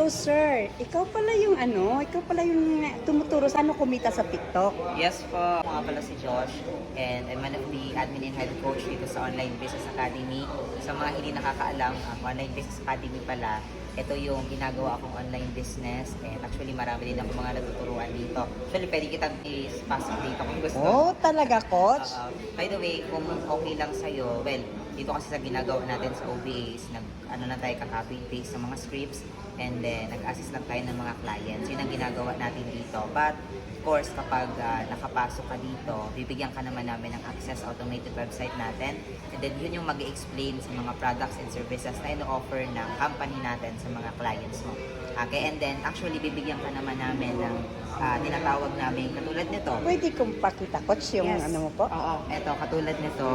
sir. Ikaw pala yung tumuturo sa kumita sa TikTok. Yes po, ako nga pala si Josh and I'm one of the admin and head coach dito sa Online Business Academy. Sa mga hindi nakakaalam, ang Online Business Academy pala, ito yung ginagawa akong online business and actually marami din akong mga natuturuan dito. Actually, pwede kitang i-pasok dito kung gusto. Oh, talaga, coach? By the way, kung okay lang sa'yo, well, dito kasi sa ginagawa natin sa OVAs, ano na tayo ka-copy and paste sa mga scripts and then nag-assist lang tayo ng mga clients. Yun ang ginagawa natin dito. But, of course, kapag nakapasok ka dito, bibigyan ka naman namin ng access sa automated website natin. And then, yun yung mag-explain sa mga products and services na ino-offer ng company natin sa mga clients mo. Okay, and then, actually, bibigyan ka naman namin ng tinatawag namin katulad nito. Pwede kong pakita, coach, yung Yes. ano mo po? Oo, eto, katulad nito,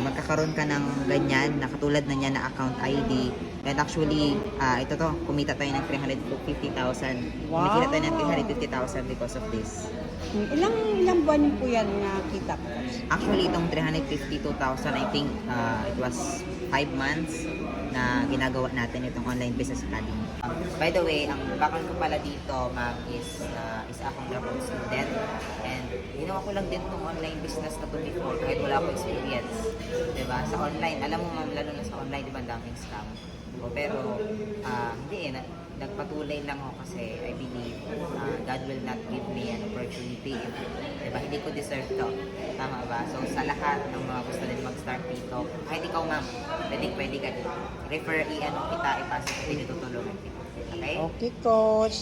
magkakaroon ka ng ganyan, na katulad na niya na account ID. And actually, ito to, kumita tayo ng 350,000. Wow! Kumita tayo ng 350,000 because of this. Ilang buwan po yan nakita, coach? Actually, itong 352,000, I think it was 5 months na ginagawa natin itong Online Business Academy. By the way, ang background ko pala dito, ma'am, is isa akong graduate student. And ginawa ko lang din itong online business na to before kahit wala akong experience. Diba? Sa online, alam mo ma'am, lalo na sa online, diba, daming scam. Pero, hindi nagpatuloy lang ako kasi I believe God will not give me an opportunity. Diba? Hindi ko deserve to. Tama ba? So, sa lahat ng mga gusto din mag-start dito, kahit ikaw ma'am, pwede ka dito. Refer, kita, ipasok ko din, tutulungan kita. Okay? Okay, coach.